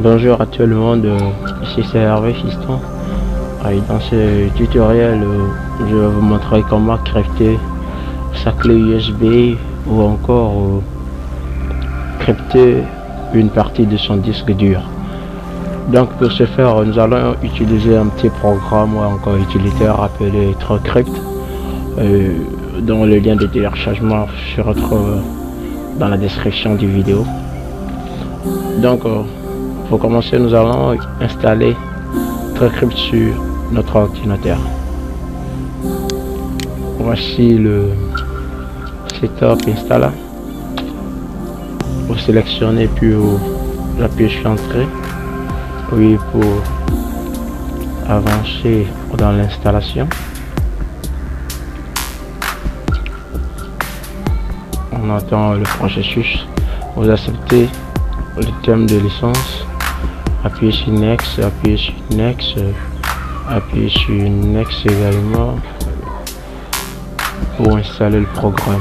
Bonjour à tout le monde, ici c'est Hervé Fiston. Et dans ce tutoriel, je vais vous montrer comment crypter sa clé USB ou encore crypter une partie de son disque dur. Donc pour ce faire, nous allons utiliser un petit programme ou encore utilitaire appelé TrueCrypt, dont le lien de téléchargement se retrouve dans la description du vidéo. Donc pour commencer, nous allons installer TrueCrypt sur notre ordinateur. Voici le setup installer. Vous sélectionnez puis vous appuyez sur entrée. Oui, pour avancer dans l'installation. On entend le processus. Vous acceptez le terme de licence. Appuyez sur Next, appuyez sur Next, appuyez sur Next également pour installer le programme.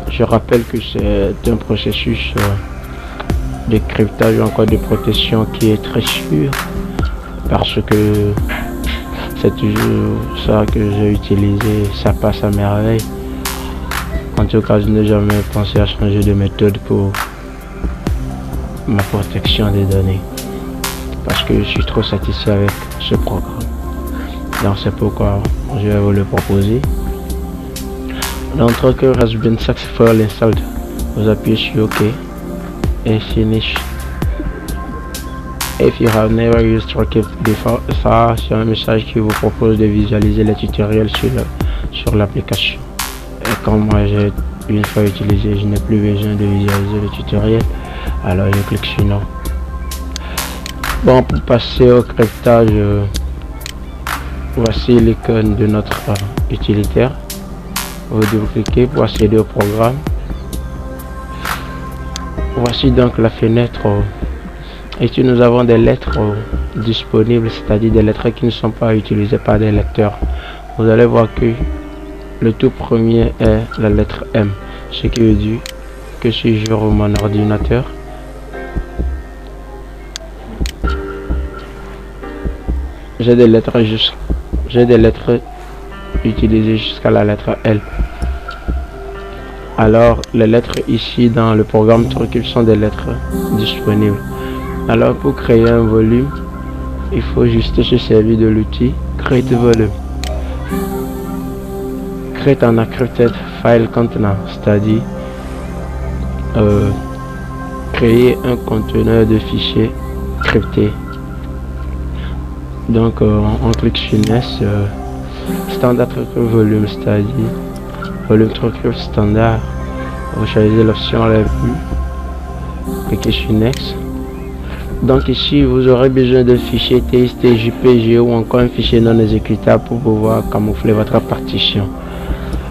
Je rappelle que c'est un processus de cryptage ou encore de protection qui est très sûr, parce que c'est toujours ça que j'ai utilisé, ça passe à merveille. En tout cas, je n'ai jamais pensé à changer de méthode pour ma protection des données, parce que je suis trop satisfait avec ce programme. Donc c'est pourquoi je vais vous le proposer. Dans TrueCrypt has been successfully installed, vous appuyez sur OK et Finish. If you have never used TrueCrypt before, ça c'est un message qui vous propose de visualiser les tutoriels sur l'application. Et comme moi j'ai une fois utilisé, je n'ai plus besoin de visualiser le tutoriel, alors je clique sur non. Bon, pour passer au cryptage, voici l'icône de notre utilitaire. Vous double-cliquez pour accéder au programme. Voici donc la fenêtre. Ici nous avons des lettres disponibles, c'est-à-dire des lettres qui ne sont pas utilisées par des lecteurs. Vous allez voir que le tout premier est la lettre M, ce qui veut dire que si je rouvre mon ordinateur, j'ai des lettres utilisées jusqu'à la lettre L. Alors les lettres ici dans le programme TrueCrypt sont des lettres disponibles. Alors pour créer un volume, il faut juste se servir de l'outil Create Volume. Create an encrypted file container, c'est-à-dire créer un conteneur de fichiers cryptés. Donc on clique sur Next, standard TrueCrypt volume, c'est-à-dire volume TrueCrypt standard. Vous choisissez l'option la plus, cliquez sur Next. Donc ici vous aurez besoin de fichier TXT, JPG ou encore un fichier non exécutable pour pouvoir camoufler votre partition.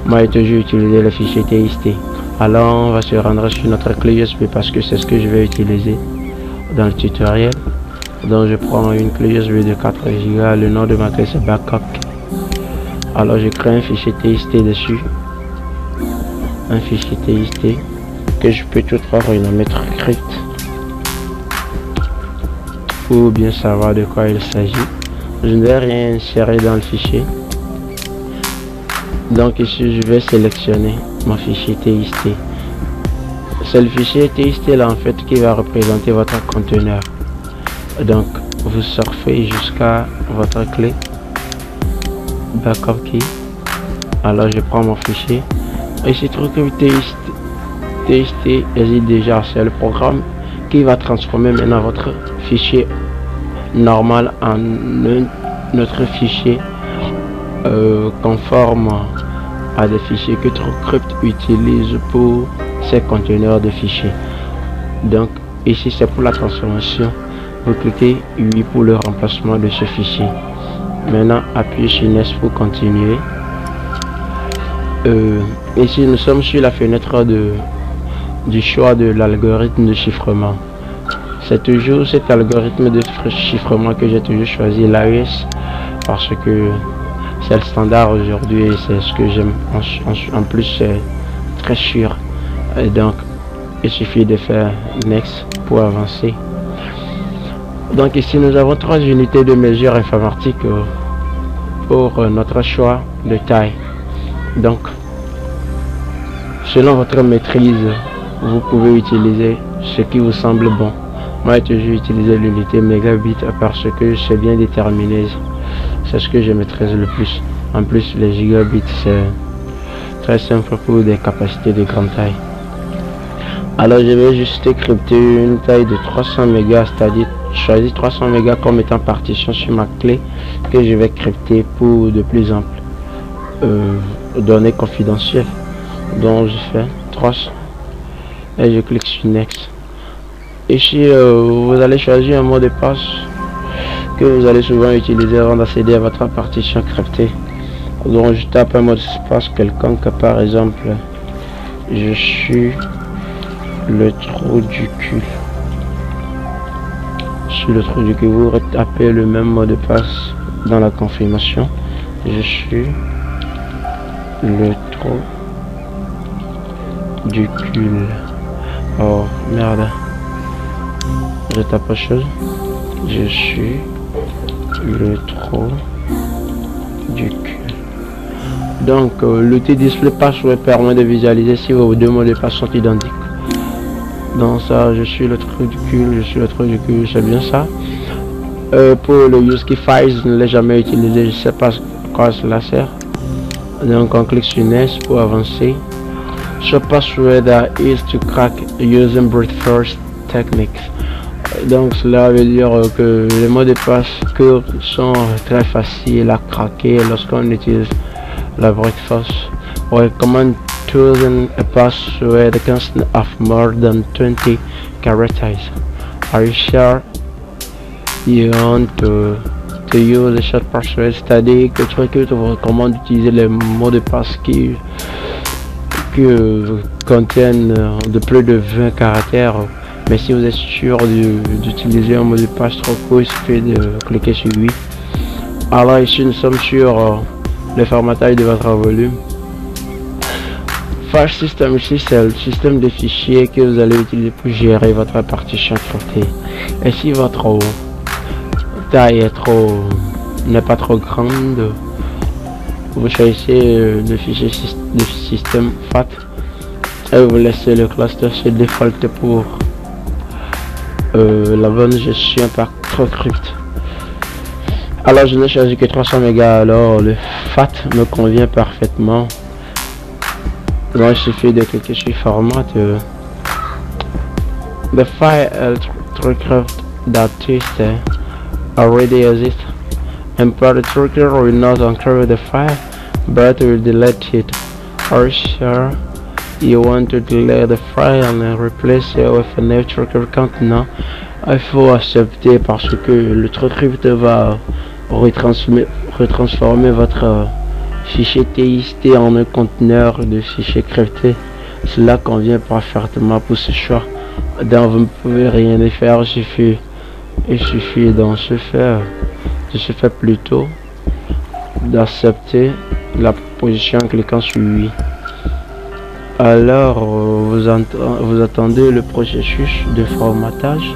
Moi j'ai toujours utilisé le fichier TXT. Alors on va se rendre sur notre clé USB parce que c'est ce que je vais utiliser dans le tutoriel. Donc je prends une clé USB de 4 Go, le nom de ma clé c'est Backup. Alors je crée un fichier TXT dessus, un fichier TXT que je peux toutefois renommer TrueCrypt pour bien savoir de quoi il s'agit. Je ne vais rien insérer dans le fichier. Donc ici je vais sélectionner mon fichier TXT. C'est le fichier TXT là en fait qui va représenter votre conteneur. Donc vous surfez jusqu'à votre clé Backup key. Alors je prends mon fichier. Ici TrueCrypt TXT existe déjà, c'est le programme qui va transformer maintenant votre fichier normal en notre fichier conforme à des fichiers que TrueCrypt utilise pour ses conteneurs de fichiers. Donc ici c'est pour la transformation, vous cliquez oui pour le remplacement de ce fichier. Maintenant appuyez sur Next pour continuer. Ici nous sommes sur la fenêtre du choix de l'algorithme de chiffrement. C'est toujours cet algorithme de chiffrement que j'ai toujours choisi, l'AES, parce que c'est le standard aujourd'hui et c'est ce que j'aime. En plus c'est très sûr. Et donc il suffit de faire next pour avancer. Donc ici nous avons 3 unités de mesure informatique pour notre choix de taille. Donc selon votre maîtrise, vous pouvez utiliser ce qui vous semble bon. Moi j'ai toujours utilisé l'unité mégabit parce que c'est bien déterminé. C'est ce que je maîtrise le plus. En plus les gigabits c'est très simple pour des capacités de grande taille. Alors je vais juste crypter une taille de 300 mégas, c'est-à-dire choisir 300 mégas comme étant partition sur ma clé que je vais crypter pour de plus amples données confidentielles. Donc je fais 300 et je clique sur next. Ici vous allez choisir un mot de passe que vous allez souvent utiliser avant d'accéder à votre partition cryptée. Donc je tape un mot de passe quelconque, par exemple je suis le trou du cul. Sur le trou du cul, vous retapez le même mot de passe dans la confirmation. Je suis le trou du cul. Oh merde, je tape autre chose. Je suis le trou du cul. Donc l'outil display password permet de visualiser si vos deux mots de passe sont identiques. Donc ça, je suis le trou du cul, je suis le trou du cul, c'est bien ça. Pour le use key files, je ne l'ai jamais utilisé, je sais pas à quoi cela sert. Donc on clique sur next pour avancer. Show password is to crack using brute force techniques. Donc cela veut dire que les mots de passe courts sont très faciles à craquer lorsqu'on utilise la brute force. Recommend choosing a password consisting of more than 20 characters. Are you sure you want to use a short password? C'est-à-dire que tu te recommande d'utiliser les mots de passe qui contiennent de plus de 20 caractères. Mais si vous êtes sûr d'utiliser un mot de passe trop court, il suffit de cliquer sur oui. Alors ici nous sommes sur le formatage de votre volume. File system, ici c'est le système de fichiers que vous allez utiliser pour gérer votre partition cryptée. Et si votre taille n'est pas trop grande, vous choisissez le fichier de système FAT et vous laissez le cluster se default pour la bonne gestion par TrueCrypt. Alors je n'ai choisi que 300 mégas, alors le FAT me convient parfaitement. Donc il suffit de cliquer sur format. The file TrueCrypt.txt already exists, and the TrueCrypt will not encrypt the file, but will delete it. Are you sure you want to delete the file and replace it with a new TrueCrypt account? Non, il faut accepter parce que le TrueCrypt va retransformer votre fichier TXT en un conteneur de fichiers cryptés. Cela convient parfaitement pour ce choix. Donc vous ne pouvez rien y faire, il suffit de se faire plutôt d'accepter la proposition en cliquant sur oui. Alors vous attendez le processus de formatage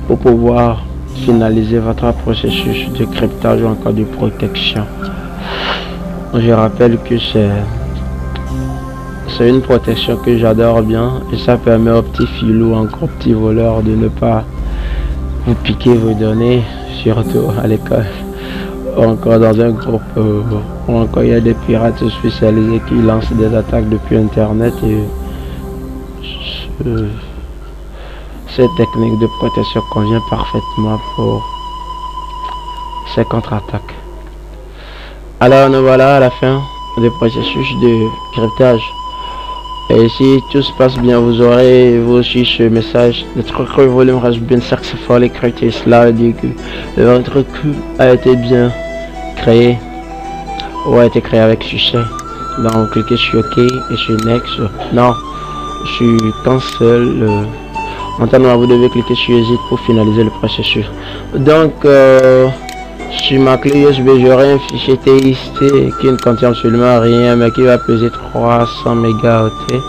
pour pouvoir finaliser votre processus de cryptage ou encore de protection. Je rappelle que c'est une protection que j'adore bien et ça permet aux petits filous, encore petits voleurs, de ne pas vous piquer vos données, surtout à l'école, encore dans un groupe, ou encore il y a des pirates spécialisés qui lancent des attaques depuis internet et cette technique de protection convient parfaitement pour ces contre-attaques. Alors nous voilà à la fin du processus de cryptage. Et si tout se passe bien, vous aurez vous aussi ce message: le TrueCrypt volume has been successfully created. Cela veut dire que votre TrueCrypt a été bien créé ou a été créé avec succès. Donc vous cliquez sur OK et sur Next. Non, sur Cancel. Maintenant vous devez cliquer sur Exit pour finaliser le processus. Donc Sur ma clé USB, j'aurai un fichier TXT qui ne contient absolument rien, mais qui va peser 300 mégaoctets.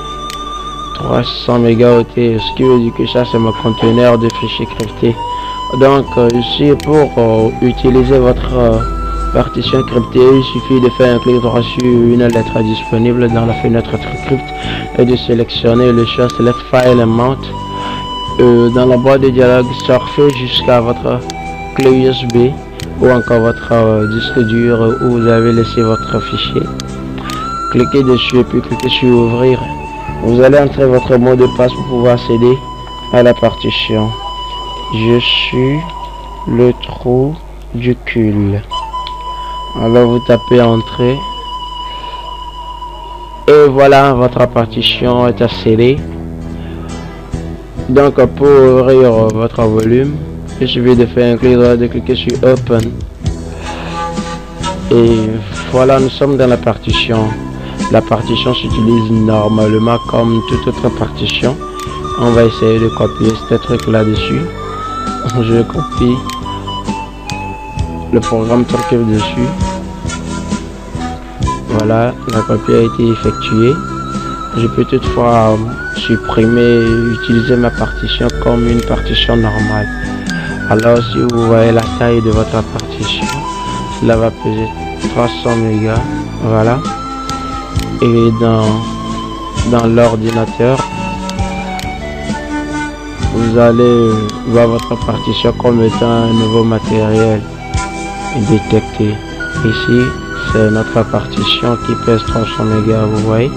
300 mégaoctets, ce qui veut dire que ça c'est mon conteneur de fichiers cryptés. Donc ici pour utiliser votre partition cryptée, il suffit de faire un clic droit sur une lettre disponible dans la fenêtre TrueCrypt et de sélectionner le choix Select File and Mount. Dans la boîte de dialogue, surfez jusqu'à votre clé USB ou encore votre disque dur où vous avez laissé votre fichier. Cliquez dessus et puis cliquez sur ouvrir. Vous allez entrer votre mot de passe pour pouvoir accéder à la partition. Je suis le trou du cul. Alors vous tapez entrée. Et voilà, votre partition est accédée. Donc pour ouvrir votre volume, il suffit de faire un clic droit, de cliquer sur Open. Et voilà, nous sommes dans la partition. La partition s'utilise normalement comme toute autre partition. On va essayer de copier ce truc là-dessus. Je copie le programme TrueCrypt dessus. Voilà, la copie a été effectuée. Je peux toutefois supprimer et utiliser ma partition comme une partition normale. Alors si vous voyez la taille de votre partition, cela va peser 300 mégas. Voilà. Et dans l'ordinateur, vous allez voir votre partition comme étant un nouveau matériel détecté. Ici, c'est notre partition qui pèse 300 mégas, vous voyez.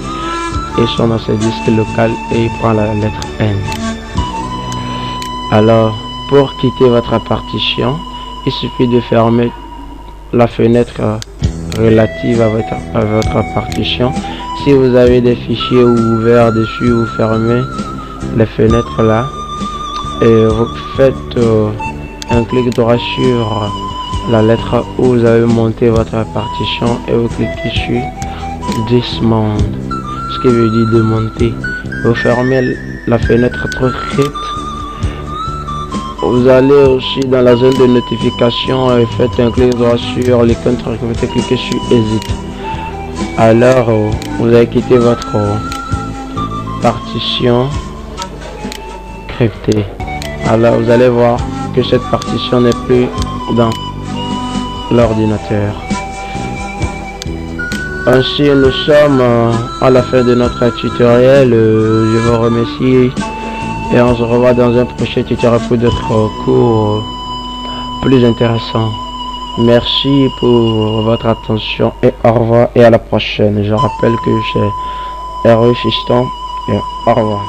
Et sont dans ce disque local et il prend la lettre N. Alors, pour quitter votre partition, il suffit de fermer la fenêtre relative à votre partition. Si vous avez des fichiers ouverts dessus, vous fermez les fenêtres là et vous faites un clic droit sur la lettre où vous avez monté votre partition et vous cliquez sur Dismount, ce qui veut dire démonter. Vous fermez la fenêtre TrueCrypt. Vous allez aussi dans la zone de notification et faites un clic droit sur l'icône TrueCrypt et cliquez sur Exit. Alors vous allez quitter votre partition cryptée. Alors vous allez voir que cette partition n'est plus dans l'ordinateur. Ainsi nous sommes à la fin de notre tutoriel. Je vous remercie et on se revoit dans un prochain tutoriel pour d'autres cours plus intéressants. Merci pour votre attention et au revoir et à la prochaine. Je rappelle que c'est RE Fiston et au revoir.